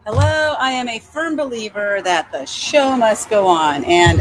Hello, I am a firm believer that the show must go on. And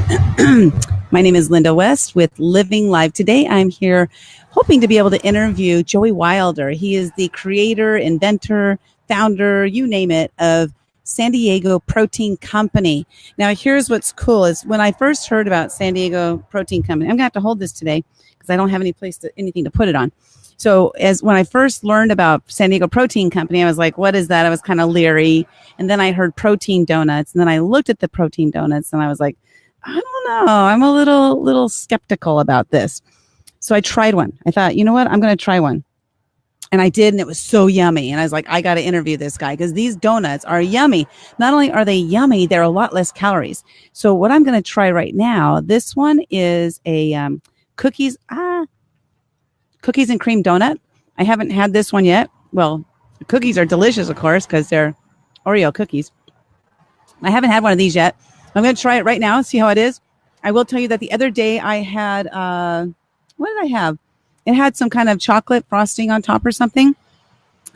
my name is Linda West with Living Live. Today I'm here hoping to be able to interview Joey Wilder. He is the creator, inventor, founder, you name it, of San Diego Protein Company. Now, here's what's cool is when I first heard about San Diego Protein Company, I'm going to have to hold this today because I don't have anything to put it on. So as when I first learned about San Diego Protein Company, I was like, what is that? I was kind of leery. And then I heard protein donuts. And then I looked at the protein donuts and I was like, I don't know. I'm a little skeptical about this. So I tried one. I thought, you know what? I'm going to try one. And I did. And it was so yummy. And I was like, I got to interview this guy because these donuts are yummy. Not only are they yummy, they're a lot less calories. So what I'm going to try right now, this one is a cookies and cream donut. I haven't had this one yet. Well, the cookies are delicious, of course, because they're Oreo cookies. I haven't had one of these yet. I'm going to try it right now and see how it is. I will tell you that the other day I had, what did I have? It had some kind of chocolate frosting on top or something.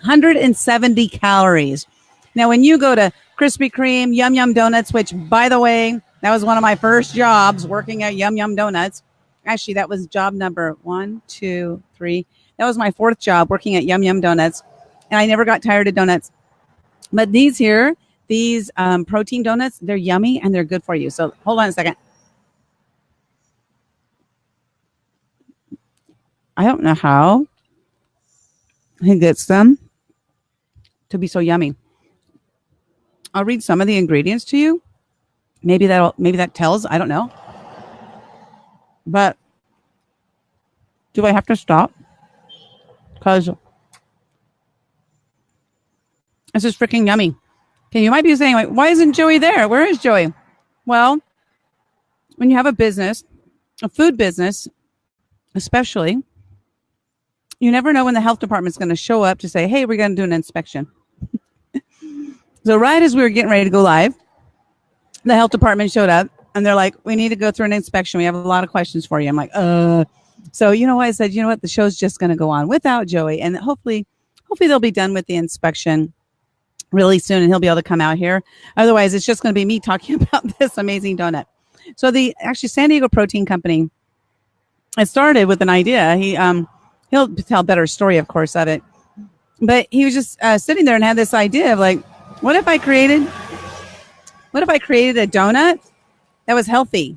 170 calories. Now, when you go to Krispy Kreme, Yum Yum Donuts, which, by the way, that was one of my first jobs working at Yum Yum Donuts. Actually, that was job number 1, 2, 3. That was my 4th job working at Yum Yum Donuts. And I never got tired of donuts. But these protein donuts, they're yummy and they're good for you. So hold on a second. I don't know how he gets them to be so yummy. I'll read some of the ingredients to you. Maybe that tells. I don't know. But do I have to stop? Because this is freaking yummy. Okay, you might be saying, like, why isn't Joey there? Where is Joey? Well, when you have a business, a food business, especially, you never know when the health department's going to show up to say, hey, we're going to do an inspection. So right as we were getting ready to go live, the health department showed up and they're like, we need to go through an inspection. We have a lot of questions for you. I'm like, So you know what? I said, you know what? The show's just going to go on without Joey. And hopefully they'll be done with the inspection really soon and he'll be able to come out here. Otherwise, it's just going to be me talking about this amazing donut. So actually San Diego Protein Company, it started with an idea. He'll tell a better story, of course, of it. But he was just sitting there and had this idea of like, what if I created a donut that was healthy?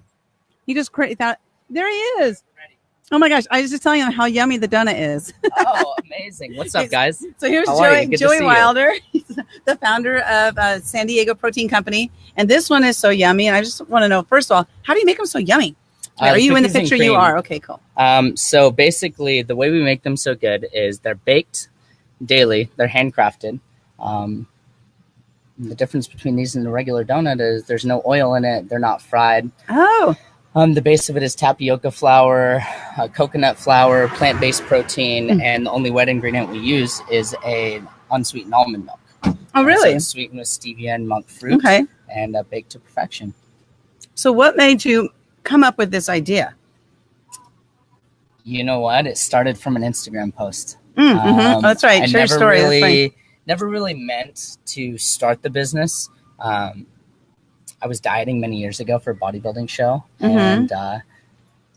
He just thought, there he is. Oh my gosh, I was just telling you how yummy the donut is. Oh, amazing. What's up, guys? So here's Joey Wilder. He's the founder of San Diego Protein Company. And this one is so yummy. And I just want to know, first of all, how do you make them so yummy? Are you in the picture? You are. Okay, cool. So basically, the way we make them so good is they're baked daily. They're handcrafted. The difference between these and the regular donut is there's no oil in it. They're not fried. Oh. The base of it is tapioca flour, coconut flour, plant-based protein, and the only wet ingredient we use is a unsweetened almond milk. Oh, really? So it's sweetened with stevia and monk fruit, and baked to perfection. So what made you come up with this idea? You know what? It started from an Instagram post. Oh, that's right. Share your story. Never really meant to start the business. I was dieting many years ago for a bodybuilding show, and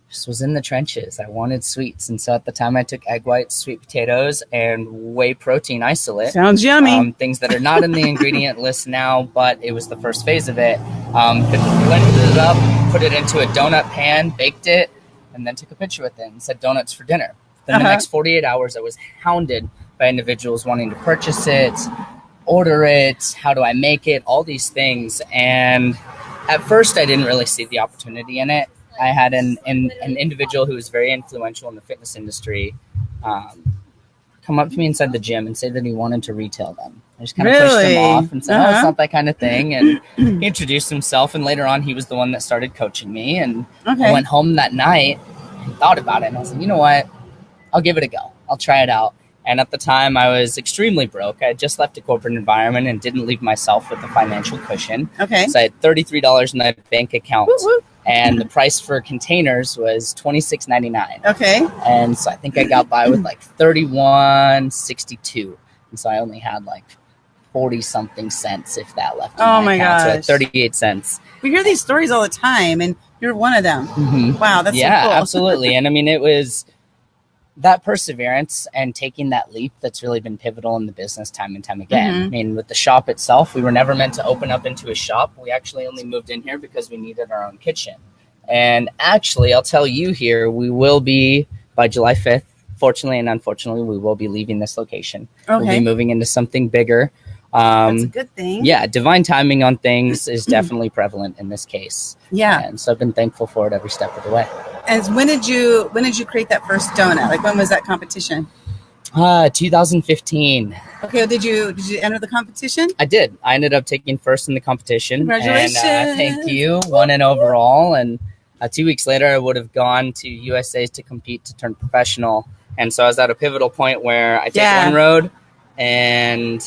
just was in the trenches. I wanted sweets, and so at the time I took egg whites, sweet potatoes, and whey protein isolate. Sounds yummy. Things that are not in the ingredient list now, but it was the first phase of it. Blended it up, put it into a donut pan, baked it, and then took a picture with it and said donuts for dinner. Then the next 48 hours, I was hounded by individuals wanting to purchase it, order it, how do I make it, all these things. And at first I didn't really see the opportunity in it. I had an individual who was very influential in the fitness industry come up to me inside the gym and say that he wanted to retail them. I just kind of pushed him off and said, oh, it's not that kind of thing. And he introduced himself, and later on he was the one that started coaching me. And I went home that night and thought about it, and I was like, you know what, I'll give it a go. I'll try it out. And at the time, I was extremely broke. I had just left a corporate environment and didn't leave myself with a financial cushion. Okay. So I had $33 in my bank account. Woo-woo. And the price for containers was $26.99. Okay. And so I think I got by with like $31.62. And so I only had like 40 something cents, if that, left in Oh my my account. So gosh. at 38 cents. We hear these stories all the time, and you're one of them. Wow, that's so cool. Absolutely. And I mean, it was that perseverance and taking that leap that's really been pivotal in the business time and time again. I mean, with the shop itself, we were never meant to open up into a shop. We actually only moved in here because we needed our own kitchen. And actually, I'll tell you here, we will be, by July 5th, fortunately and unfortunately, we will be leaving this location. Okay. We'll be moving into something bigger. That's a good thing. Yeah, divine timing on things is definitely prevalent in this case. Yeah. And so I've been thankful for it every step of the way. And when did you create that first donut? Like, when was that competition? 2015. Okay, did you enter the competition? I did. I ended up taking first in the competition. Congratulations. And, thank you. Won an overall. And 2 weeks later, I would have gone to USA's to compete to turn professional. And so I was at a pivotal point where I take one road and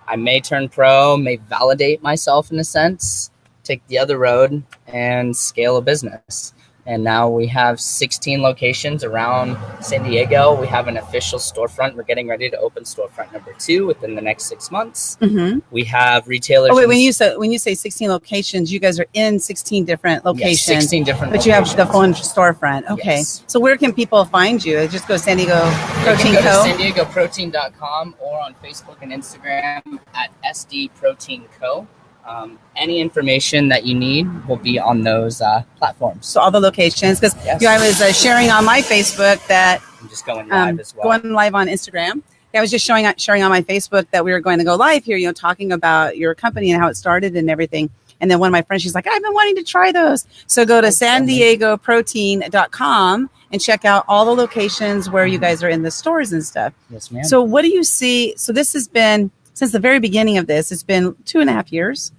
I may turn pro, may validate myself in a sense, take the other road and scale a business. And now we have 16 locations around San Diego. We have an official storefront. We're getting ready to open storefront number 2 within the next 6 months. We have retailers. Oh wait, when you say 16 locations, you guys are in 16 different locations. Yes, 16 different but locations. You have the full storefront. Okay. Yes. So where can people find you? Just go San Diego Protein You can go Co. to SanDiegoProtein.com or on Facebook and Instagram at SD Protein Co. Any information that you need will be on those platforms. So all the locations, because I was sharing on my Facebook that I'm just going live as well. Going live on Instagram. I was just sharing on my Facebook that we were going to go live here, talking about your company and how it started and everything. And then one of my friends, she's like, I've been wanting to try those. So go to SanDiegoProtein.com and check out all the locations where you guys are in the stores and stuff. Yes, ma'am. So what do you see? So this has been, since the very beginning of this, it's been 2.5 years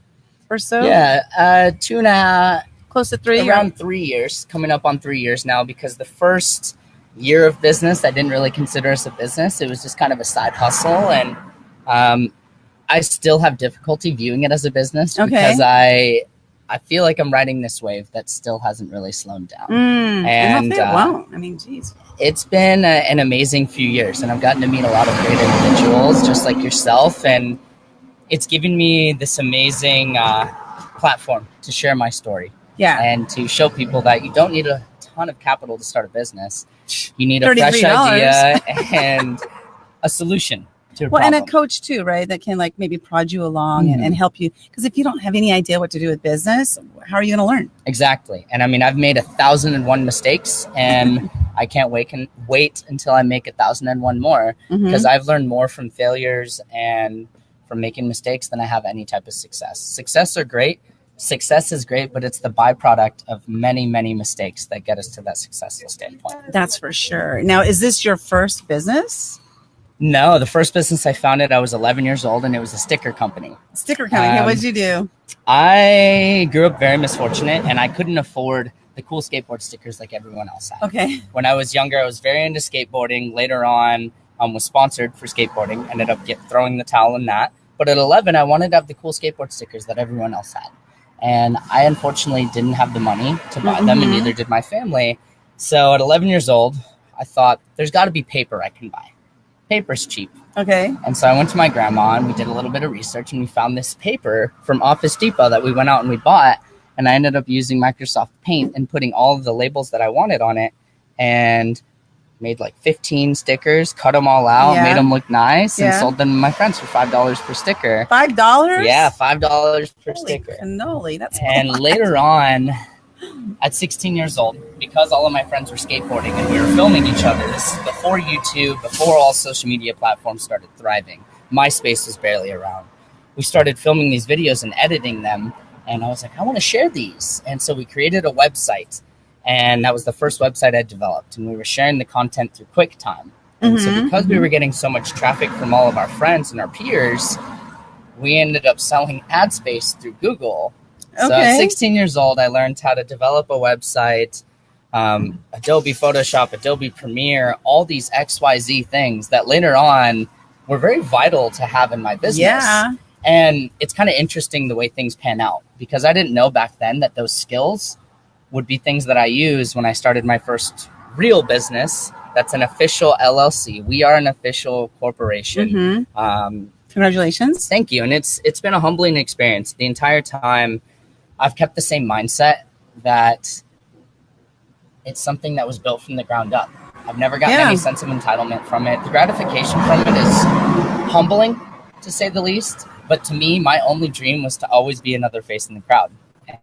or so. Yeah, 2.5, close to 3. Around 3 years, coming up on 3 years now, because the first year of business, I didn't really consider us a business. It was just kind of a side hustle. And I still have difficulty viewing it as a business because I feel like I'm riding this wave that still hasn't really slowed down. And it won't. I mean, geez. It's been an amazing few years, and I've gotten to meet a lot of great individuals just like yourself, and it's given me this amazing platform to share my story. Yeah. And to show people that you don't need a ton of capital to start a business. You need a fresh idea and a solution to a problem. And a coach too, right? That can maybe prod you along and help you. Because if you don't have any idea what to do with business, how are you going to learn? Exactly. And I mean, I've made 1,001 mistakes, and I can't wait until I make 1,001 more, because I've learned more from failures and from making mistakes than I have any type of success. Success is great, but it's the byproduct of many, many mistakes that get us to that successful standpoint. That's for sure. Now, is this your first business? No, the first business I founded, I was 11 years old, and it was a sticker company. Sticker company. What did you do? I grew up very misfortunate, and I couldn't afford the cool skateboard stickers like everyone else had. Okay. When I was younger, I was very into skateboarding. Later on, was sponsored for skateboarding. Ended up throwing the towel in that. But at 11, I wanted to have the cool skateboard stickers that everyone else had. And I unfortunately didn't have the money to buy them, and neither did my family. So at 11 years old, I thought, there's got to be paper I can buy. Paper's cheap. Okay. And so I went to my grandma, and we did a little bit of research, and we found this paper from Office Depot that we went out and we bought. And I ended up using Microsoft Paint and putting all of the labels that I wanted on it, and made 15 stickers, cut them all out, made them look nice, and sold them to my friends for $5 per sticker. $5? Yeah, $5 per Holy sticker. Cannoli, that's and later on, at 16 years old, because all of my friends were skateboarding and we were filming each other, this is before YouTube, before all social media platforms started thriving. MySpace was barely around. We started filming these videos and editing them, and I was like, I want to share these. And so we created a website. And that was the first website I developed. And we were sharing the content through QuickTime. And so because we were getting so much traffic from all of our friends and our peers, we ended up selling ad space through Google. So at 16 years old, I learned how to develop a website, Adobe Photoshop, Adobe Premiere, all these XYZ things that later on were very vital to have in my business. Yeah. And it's kind of interesting the way things pan out, because I didn't know back then that those skills would be things that I use when I started my first real business. That's an official LLC. We are an official corporation. Congratulations. Thank you. And it's been a humbling experience. The entire time I've kept the same mindset that it's something that was built from the ground up. I've never gotten any sense of entitlement from it. The gratification from it is humbling, to say the least. But to me, my only dream was to always be another face in the crowd.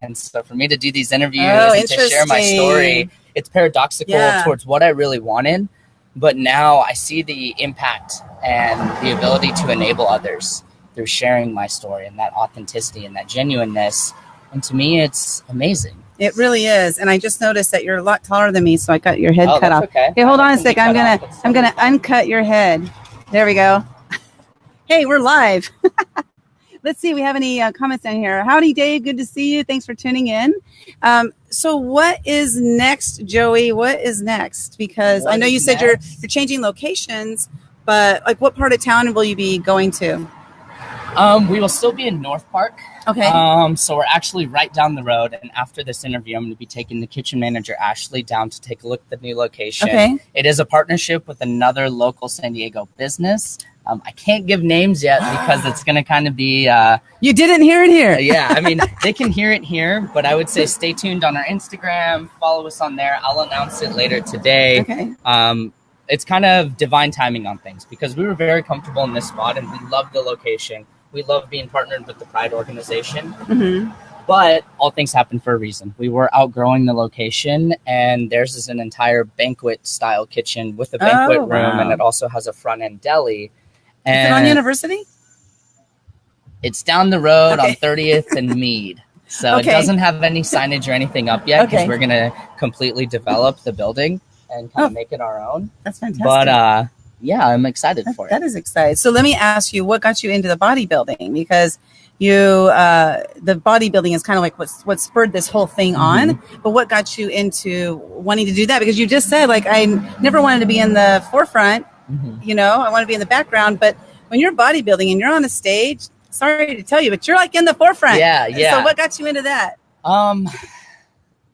And so for me to do these interviews and to share my story, it's paradoxical towards what I really wanted. But now I see the impact and the ability to enable others through sharing my story and that authenticity and that genuineness. And to me, it's amazing. It really is. And I just noticed that you're a lot taller than me, so I got your head cut off. Okay. Okay, hold on a sec. I'm gonna uncut your head. There we go. Hey, we're live. Let's see. We have any comments down here. Howdy, Dave. Good to see you. Thanks for tuning in. So what is next, Joey? What is next? Because I know you said you're changing locations, but like what part of town will you be going to? We will still be in North Park. Okay. So we're actually right down the road. And after this interview, I'm going to be taking the kitchen manager, Ashley, down to take a look at the new location. Okay. It is a partnership with another local San Diego business. I can't give names yet because it's going to kind of be... you didn't hear it here. Yeah, I mean, they can hear it here, but I would say stay tuned on our Instagram. Follow us on there. I'll announce it later today. Okay. It's kind of divine timing on things because we were very comfortable in this spot and we love the location. We love being partnered with the Pride organization. Mm-hmm. But all things happen for a reason. We were outgrowing the location, and theirs is an entire banquet-style kitchen with a banquet room, and it also has a front-end deli. And is it on University? It's down the road on 30th and Mead. So it doesn't have any signage or anything up yet because we're going to completely develop the building and kind of make it our own. That's fantastic. But yeah, I'm excited for it. That is exciting. So let me ask you, what got you into the bodybuilding? Because the bodybuilding is kind of like what spurred this whole thing on. But what got you into wanting to do that? Because you just said, like, I never wanted to be in the forefront. You know, I want to be in the background. But when you're bodybuilding and you're on a stage, sorry to tell you, but you're like in the forefront. Yeah. So what got you into that?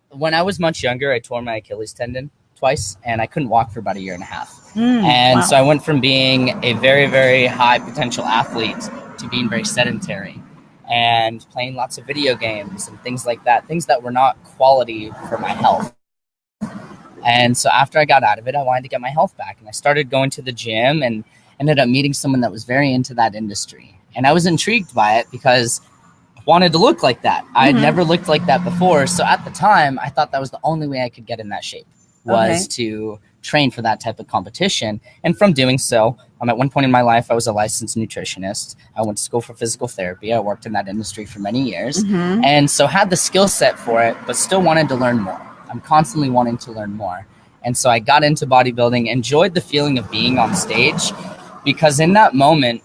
When I was much younger, I tore my Achilles tendon twice, and I couldn't walk for about a year and a half. So I went from being a very, very high potential athlete to being very sedentary and playing lots of video games and things like that, things that were not quality for my health. And so after I got out of it, I wanted to get my health back, and I started going to the gym and ended up meeting someone that was very into that industry. And I was intrigued by it because I wanted to look like that. I had never looked like that before. So at the time, I thought that was the only way I could get in that shape was to train for that type of competition. And from doing so, at one point in my life, I was a licensed nutritionist. I went to school for physical therapy. I worked in that industry for many years. And so had the skill set for it, but still wanted to learn more. I'm constantly wanting to learn more. And so I got into bodybuilding, enjoyed the feeling of being on stage, because in that moment,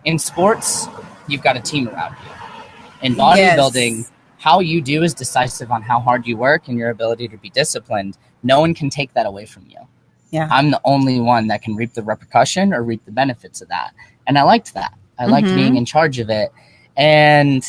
in sports, you've got a team around you. In bodybuilding, how you do is decisive on how hard you work and your ability to be disciplined. No one can take that away from you. Yeah, I'm the only one that can reap the repercussion or reap the benefits of that. And I liked that. I liked being in charge of it. And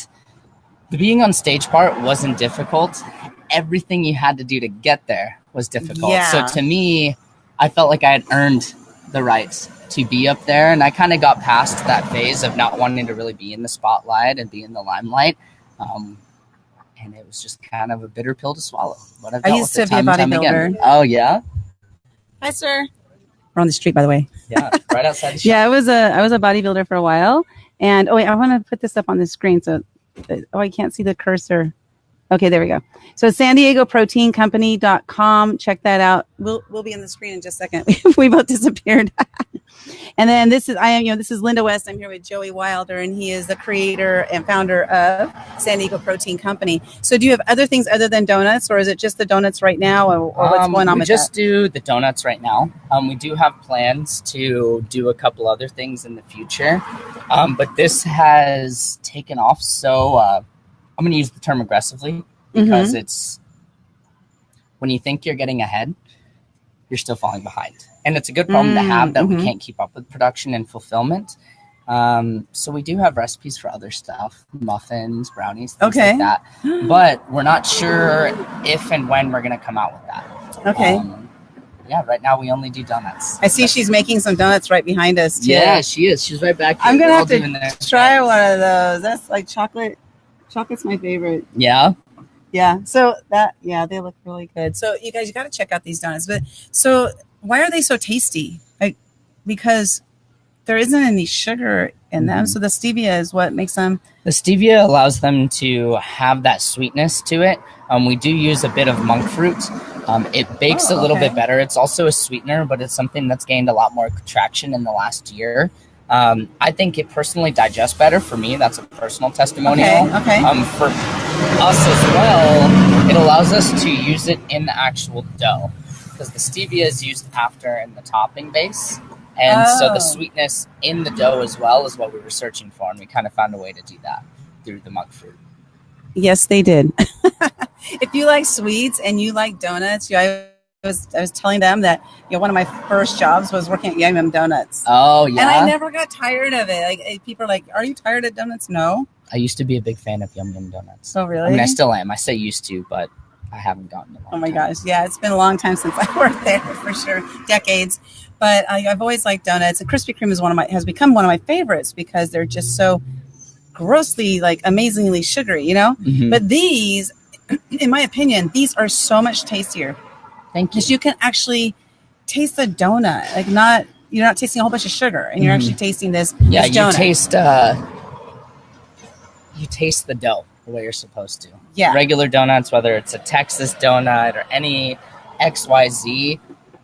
the being on stage part wasn't difficult. Everything you had to do to get there was difficult. So to me, I felt like I had earned the right to be up there. And I kind of got past that phase of not wanting to really be in the spotlight and be in the limelight. And it was just kind of a bitter pill to swallow. But I've I used to be a bodybuilder. Oh, yeah? Hi, sir. We're on the street, by the way. Yeah, right outside the shop. Yeah, I was a bodybuilder for a while. And, I want to put this up on the screen. So, I can't see the cursor. Okay, there we go. So San Diego Protein Company.com. Check that out. We'll be on the screen in just a second. We both disappeared. And then this is Linda West. I'm here with Joey Wilder, and he is the creator and founder of San Diego Protein Company. So do you have other things other than donuts, or is it just the donuts right now, or what's going on with that? We just do the donuts right now. We do have plans to do a couple other things in the future. But this has taken off so I'm going to use the term aggressively because it's when you think you're getting ahead, you're still falling behind. And it's a good problem to have that we can't keep up with production and fulfillment. So we do have recipes for other stuff, muffins, brownies, things like that. But we're not sure if and when we're going to come out with that. yeah, right now we only do donuts. I see she's making some donuts right behind us too. Yeah, she is. She's right back here. I'm gonna have to try one of those. That's like chocolate. Chocolate's my favorite. Yeah. Yeah. So they look really good. So you guys, you got to check out these donuts. But so why are they so tasty? Like, because there isn't any sugar in them. So the stevia is what makes them. The stevia allows them to have that sweetness to it. We do use a bit of monk fruit. It bakes a little bit better. It's also a sweetener, but it's something that's gained a lot more traction in the last year. I think it personally digests better. For me, that's a personal testimonial. Okay. For us as well, it allows us to use it in the actual dough because the stevia is used after in the topping base. And so the sweetness in the dough as well is what we were searching for. And we kind of found a way to do that through the monk fruit. Yes, they did. If you like sweets and you like donuts, I was telling them that one of my first jobs was working at Yum Yum Donuts. Oh, yeah. And I never got tired of it. Like people are like, "Are you tired of donuts?" No. I used to be a big fan of Yum Yum Donuts. Oh, really? I mean, I still am. I say used to, but I haven't gotten it. Oh my gosh, yeah, it's been a long time since I worked there for sure, decades. But I've always liked donuts, and Krispy Kreme has become one of my favorites because they're just so grossly, like, amazingly sugary, Mm-hmm. But these, in my opinion, these are so much tastier. Thank you. Because you can actually taste the donut, like you're not tasting a whole bunch of sugar, and you're actually tasting this. Yeah, this donut. You taste the dough the way you're supposed to. Yeah. Regular donuts, whether it's a Texas donut or any XYZ,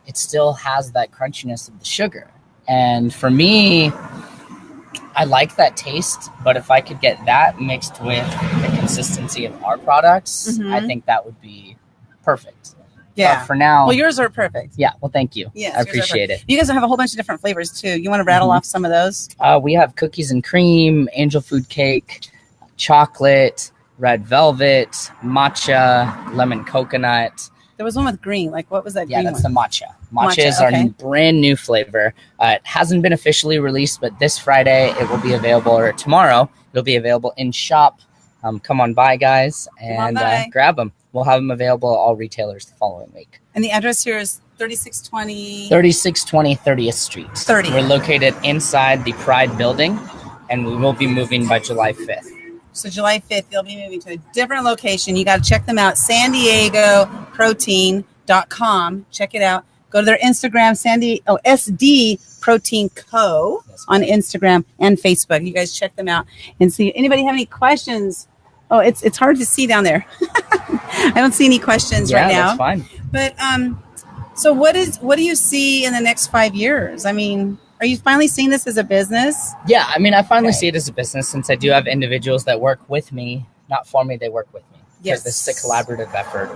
it still has that crunchiness of the sugar. And for me, I like that taste, but if I could get that mixed with the consistency of our products, I think that would be perfect. Yeah. But for now. Well, yours are perfect. Yeah. Well, thank you. Yes, I appreciate it. You guys have a whole bunch of different flavors too. You want to rattle off some of those? We have cookies and cream, angel food cake, chocolate, red velvet, matcha, lemon coconut. There was one with green. Like, what was that green Yeah, that's one? the matcha. Matcha is our brand new flavor. It hasn't been officially released, but this Friday it will be available, or tomorrow it'll be available in shop. Come on by, guys, and grab them. We'll have them available at all retailers the following week. And the address here is 3620 30th Street. 30th. We're located inside the Pride building, and we will be moving by July 5th. So July 5th, they'll be moving to a different location. You got to check them out, SanDiegoProtein.com. Check it out. Go to their Instagram, SD Protein Co. on Instagram and Facebook. You guys check them out and see. Anybody have any questions? Oh, it's hard to see down there. I don't see any questions right now. Yeah, that's fine. But so what do you see in the next 5 years? I mean, are you finally seeing this as a business? Yeah, I mean, I finally see it as a business since I do have individuals that work with me, not for me, they work with me. Yes. Because this is a collaborative effort.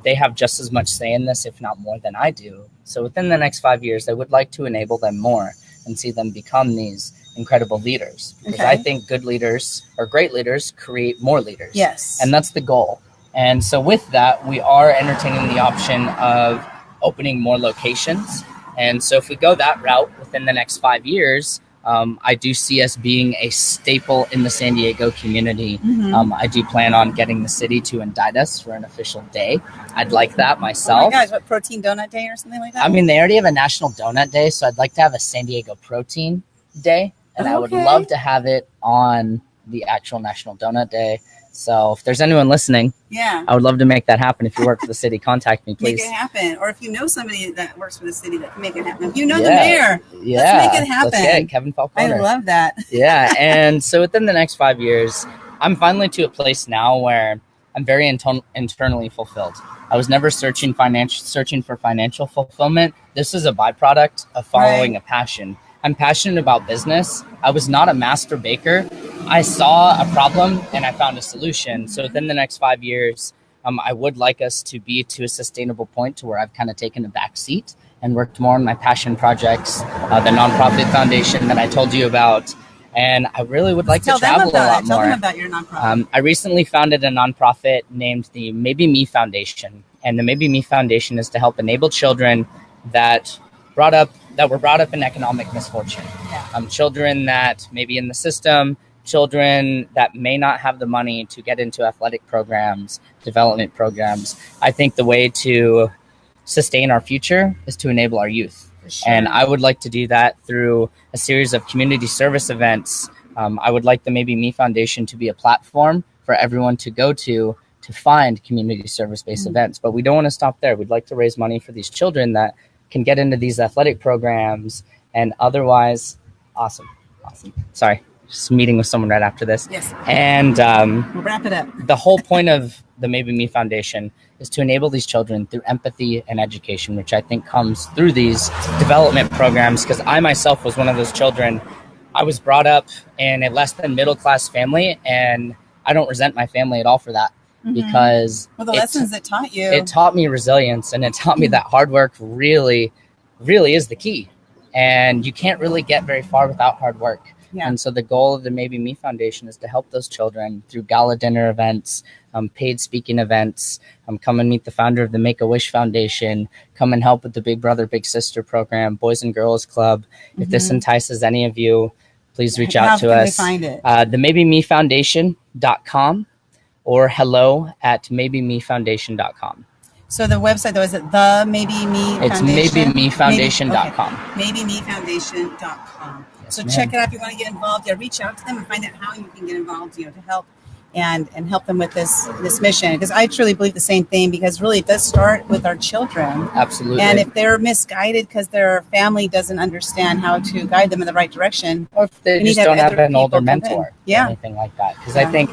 They have just as much say in this, if not more than I do. So within the next 5 years, I would like to enable them more and see them become these incredible leaders. Because I think good leaders or great leaders create more leaders. Yes. And that's the goal. And so with that, we are entertaining the option of opening more locations. And so if we go that route within the next 5 years, I do see us being a staple in the San Diego community. I do plan on getting the city to indict us for an official day. I'd like that myself. Oh my gosh, what, Protein Donut Day or something like that? I mean, they already have a National Donut Day, so I'd like to have a San Diego Protein Day. And I would love to have it on the actual National Donut Day. So if there's anyone listening, I would love to make that happen. If you work for the city, contact me, please. Make it happen. Or if you know somebody that works for the city that can make it happen. If you know the mayor, let's make it happen. Let's get it, Kevin Falconer. I love that. Yeah, and so within the next 5 years, I'm finally to a place now where I'm very internally fulfilled. I was never searching for financial fulfillment. This is a byproduct of following a passion. I'm passionate about business. I was not a master baker. I saw a problem and I found a solution. So within the next 5 years, I would like us to be to a sustainable point to where I've kind of taken a back seat and worked more on my passion projects, the nonprofit foundation that I told you about. And I really would like to travel a lot more. Tell them about your nonprofit. I recently founded a nonprofit named the Maybe Me Foundation. And the Maybe Me Foundation is to help enable children that were brought up in economic misfortune. Children that may be in the system, children that may not have the money to get into athletic programs, development programs. I think the way to sustain our future is to enable our youth. Sure. And I would like to do that through a series of community service events. I would like the Maybe Me Foundation to be a platform for everyone to go to find community service-based events. But we don't want to stop there. We'd like to raise money for these children that can get into these athletic programs and otherwise. Awesome. Sorry, just meeting with someone right after this. Yes. And we'll wrap it up. The whole point of the Maybe Me Foundation is to enable these children through empathy and education, which I think comes through these development programs, because I myself was one of those children. I was brought up in a less than middle class family, and I don't resent my family at all for that, because the lessons it taught you. It taught me resilience, and it taught me that hard work really, really is the key. And you can't really get very far without hard work. Yeah. And so the goal of the Maybe Me Foundation is to help those children through gala dinner events, paid speaking events, come and meet the founder of the Make-A-Wish Foundation, come and help with the Big Brother, Big Sister program, Boys and Girls Club. If this entices any of you, please reach out to us. How can they find it? The MaybeMeFoundation.com or hello@MaybeMeFoundation.com. So the website, though, is it the Maybe Me Foundation? It's MaybeMeFoundation.com. MaybeMeFoundation.com. Yes, so ma'am. check it out if you want to get involved. Yeah, reach out to them and find out how you can get involved, to help and help them with this mission. Because I truly believe the same thing, because really it does start with our children. Absolutely. And if they're misguided because their family doesn't understand how to guide them in the right direction, or if they just don't have an older mentor, or anything like that. Because I think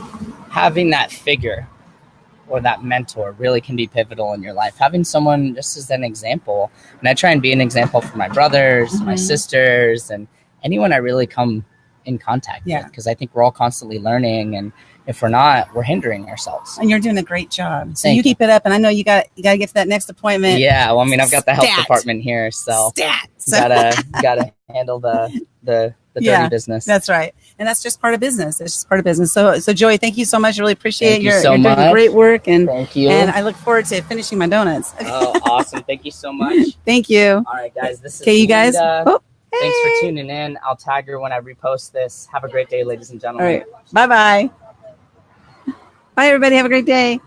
having that figure or that mentor really can be pivotal in your life. Having someone just as an example, and I try and be an example for my brothers, my sisters, and anyone I really come in contact with, because I think we're all constantly learning, and if we're not, we're hindering ourselves. And you're doing a great job. So you keep it up, and I know you got to get to that next appointment. Yeah, well, I mean, I've got the health department here, so gotta handle the dirty business. That's right. And that's just part of business. It's just part of business. So Joey, thank you so much. I really appreciate you're doing great work. And thank you. And I look forward to finishing my donuts. Oh, awesome. Thank you so much. Thank you. All right, guys. This is okay, you guys. Thanks for tuning in. I'll tag her when I repost this. Have a great day, ladies and gentlemen. All right. Bye-bye. Bye, everybody. Have a great day.